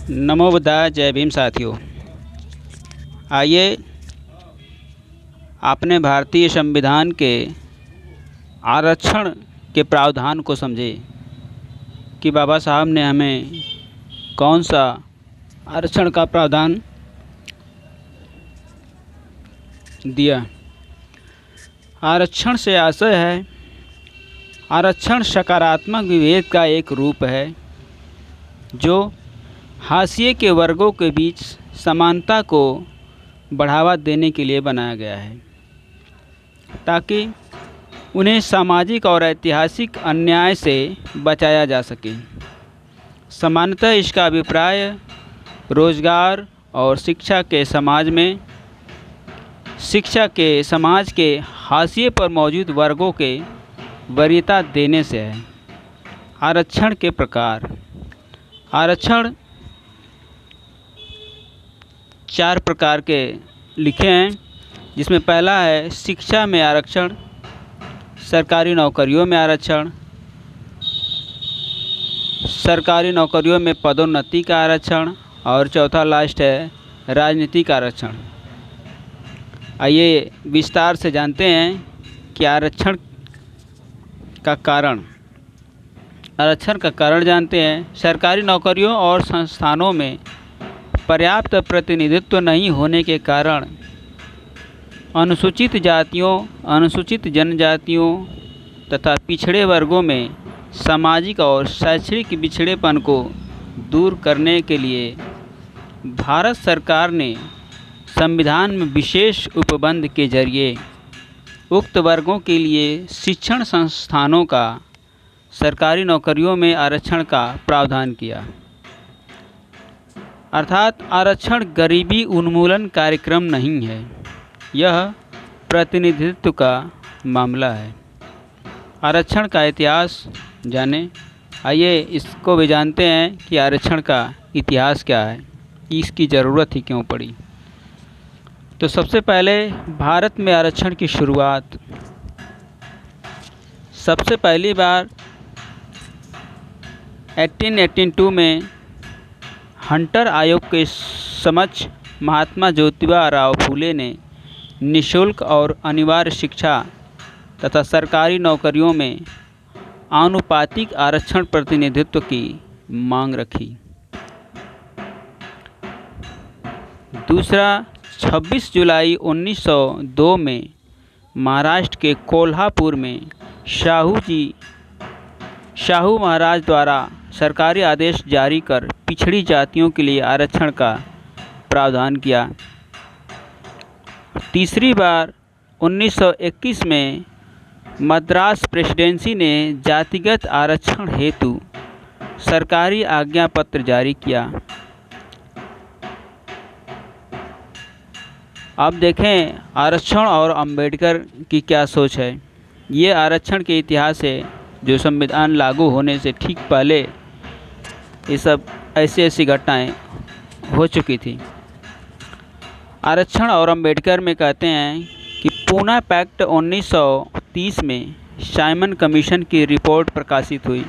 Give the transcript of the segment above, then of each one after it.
नमो बुद्धाय। जय भीम साथियों। आइए अपने भारतीय संविधान के आरक्षण के प्रावधान को समझें कि बाबा साहब ने हमें कौन सा आरक्षण का प्रावधान दिया। आरक्षण से आशय है, आरक्षण सकारात्मक विभेद का एक रूप है जो हाशिए के वर्गों के बीच समानता को बढ़ावा देने के लिए बनाया गया है ताकि उन्हें सामाजिक और ऐतिहासिक अन्याय से बचाया जा सके। सामान्यतः इसका अभिप्राय रोजगार और शिक्षा के समाज के हाशिए पर मौजूद वर्गों के वरीयता देने से है। आरक्षण के प्रकार। आरक्षण 4 प्रकार के लिखे हैं, जिसमें पहला है शिक्षा में आरक्षण, सरकारी नौकरियों में आरक्षण, सरकारी नौकरियों में पदोन्नति का आरक्षण और चौथा लास्ट है राजनीतिक आरक्षण। आइए विस्तार से जानते हैं कि आरक्षण का कारण। आरक्षण का कारण जानते हैं। सरकारी नौकरियों और संस्थानों में पर्याप्त प्रतिनिधित्व नहीं होने के कारण अनुसूचित जातियों, अनुसूचित जनजातियों तथा पिछड़े वर्गों में सामाजिक और शैक्षणिक पिछड़ेपन को दूर करने के लिए भारत सरकार ने संविधान में विशेष उपबंध के जरिए उक्त वर्गों के लिए शिक्षण संस्थानों का सरकारी नौकरियों में आरक्षण का प्रावधान किया। अर्थात आरक्षण गरीबी उन्मूलन कार्यक्रम नहीं है, यह प्रतिनिधित्व का मामला है। आरक्षण का इतिहास जानें। आइए इसको भी जानते हैं कि आरक्षण का इतिहास क्या है, इसकी ज़रूरत ही क्यों पड़ी। तो सबसे पहले भारत में आरक्षण की शुरुआत सबसे पहली बार 1882 में हंटर आयोग के समक्ष महात्मा ज्योतिबा राव फूले ने निःशुल्क और अनिवार्य शिक्षा तथा सरकारी नौकरियों में आनुपातिक आरक्षण प्रतिनिधित्व की मांग रखी। दूसरा, 26 जुलाई 1902 में महाराष्ट्र के कोल्हापुर में शाहू महाराज द्वारा सरकारी आदेश जारी कर पिछड़ी जातियों के लिए आरक्षण का प्रावधान किया। तीसरी बार 1921 में मद्रास प्रेसिडेंसी ने जातिगत आरक्षण हेतु सरकारी आज्ञा पत्र जारी किया। अब देखें आरक्षण और अंबेडकर की क्या सोच है। ये आरक्षण के इतिहास है जो संविधान लागू होने से ठीक पहले ये सब ऐसी घटनाएं हो चुकी थी। आरक्षण और अंबेडकर में कहते हैं कि पूना पैक्ट 1930 में साइमन कमीशन की रिपोर्ट प्रकाशित हुई,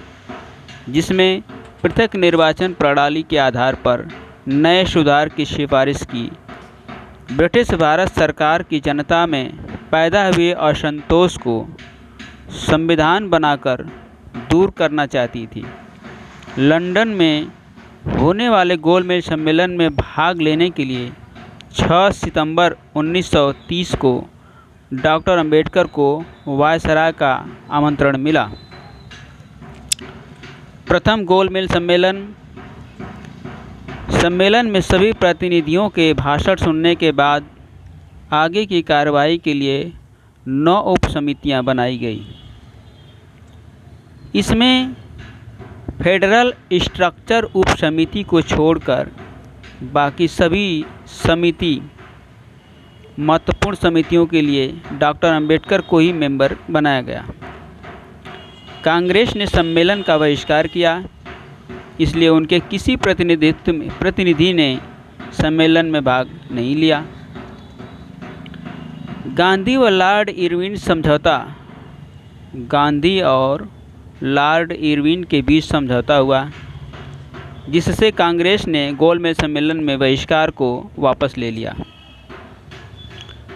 जिसमें पृथक निर्वाचन प्रणाली के आधार पर नए सुधार की सिफारिश की। ब्रिटिश भारत सरकार की जनता में पैदा हुए असंतोष को संविधान बनाकर दूर करना चाहती थी। लंदन में होने वाले गोलमेज सम्मेलन में भाग लेने के लिए 6 सितंबर 1930 को डॉक्टर अंबेडकर को वायसराय का आमंत्रण मिला। प्रथम गोलमेज सम्मेलन में सभी प्रतिनिधियों के भाषण सुनने के बाद आगे की कार्रवाई के लिए 9 उप समितियाँ बनाई गई। इसमें फेडरल स्ट्रक्चर उप समिति को छोड़कर बाकी सभी समिति महत्वपूर्ण समितियों के लिए डॉक्टर अंबेडकर को ही मेंबर बनाया गया। कांग्रेस ने सम्मेलन का बहिष्कार किया, इसलिए उनके किसी प्रतिनिधि ने सम्मेलन में भाग नहीं लिया। गांधी व लॉर्ड इरविन समझौता। गांधी और लॉर्ड इरविन के बीच समझौता हुआ। जिससे कांग्रेस ने गोलमेज सम्मेलन में बहिष्कार को वापस ले लिया।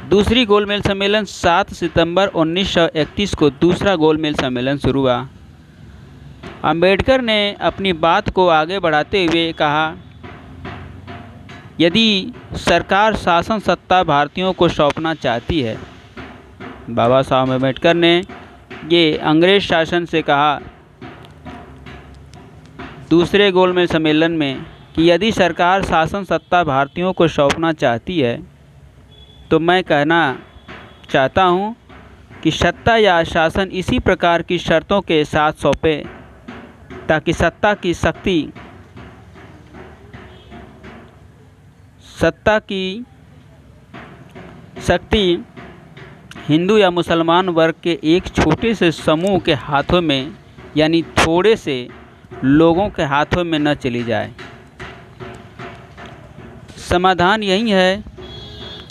दूसरी गोलमेज सम्मेलन 7 सितंबर 1931 को दूसरा गोलमेज सम्मेलन शुरू हुआ। अंबेडकर ने अपनी बात को आगे बढ़ाते हुए कहा, यदि सरकार शासन सत्ता भारतीयों को सौंपना चाहती है, बाबा साहब अम्बेडकर ने ये अंग्रेज शासन से कहा दूसरे गोलमेज सम्मेलन में कि यदि सरकार शासन सत्ता भारतीयों को सौंपना चाहती है तो मैं कहना चाहता हूँ कि सत्ता या शासन इसी प्रकार की शर्तों के साथ सौंपे ताकि सत्ता की शक्ति हिंदू या मुसलमान वर्ग के एक छोटे से समूह के हाथों में यानी थोड़े से लोगों के हाथों में न चली जाए। समाधान यही है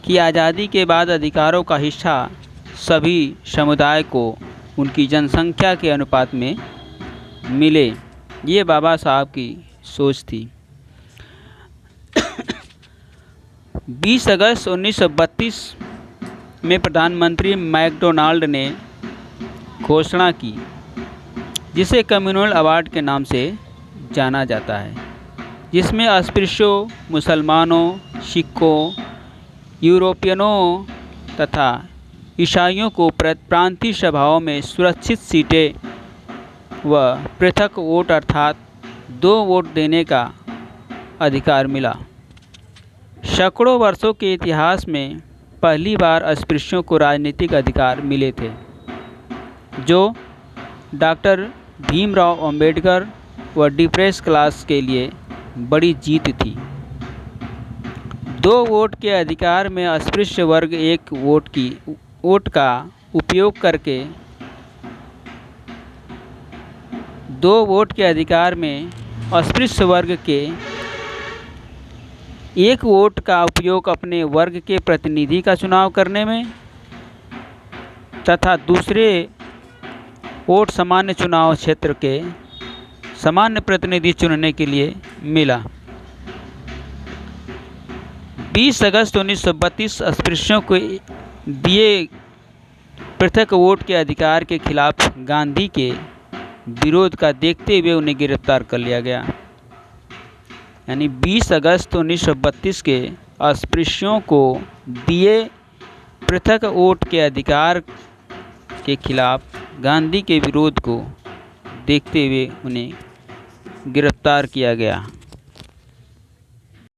कि आज़ादी के बाद अधिकारों का हिस्सा सभी समुदाय को उनकी जनसंख्या के अनुपात में मिले। ये बाबा साहब की सोच थी। 20 अगस्त 1932 में प्रधानमंत्री मैकडोनाल्ड ने घोषणा की, जिसे कम्युनल अवार्ड के नाम से जाना जाता है, जिसमें अस्पृश्यों, मुसलमानों, सिखों, यूरोपियनों तथा ईसाइयों को प्रांतीय सभाओं में सुरक्षित सीटें व पृथक वोट अर्थात 2 वोट देने का अधिकार मिला। सैकड़ों वर्षों के इतिहास में पहली बार अस्पृश्यों को राजनीतिक अधिकार मिले थे, जो डॉक्टर भीमराव अंबेडकर व डिप्रेस्ड क्लास के लिए बड़ी जीत थी। 2 वोट के अधिकार में अस्पृश्य वर्ग एक वोट का उपयोग करके 2 वोट के अधिकार में अस्पृश्य वर्ग के 1 वोट का उपयोग अपने वर्ग के प्रतिनिधि का चुनाव करने में तथा दूसरे वोट सामान्य चुनाव क्षेत्र के सामान्य प्रतिनिधि चुनने के लिए मिला। 20 अगस्त 1932 अस्पृश्यों को दिए पृथक वोट के अधिकार के खिलाफ गांधी के विरोध का देखते हुए उन्हें गिरफ्तार कर लिया गया। यानी 20 अगस्त 1932 के अस्पृश्यों को दिए पृथक वोट के अधिकार के खिलाफ गांधी के विरोध को देखते हुए उन्हें गिरफ्तार किया गया।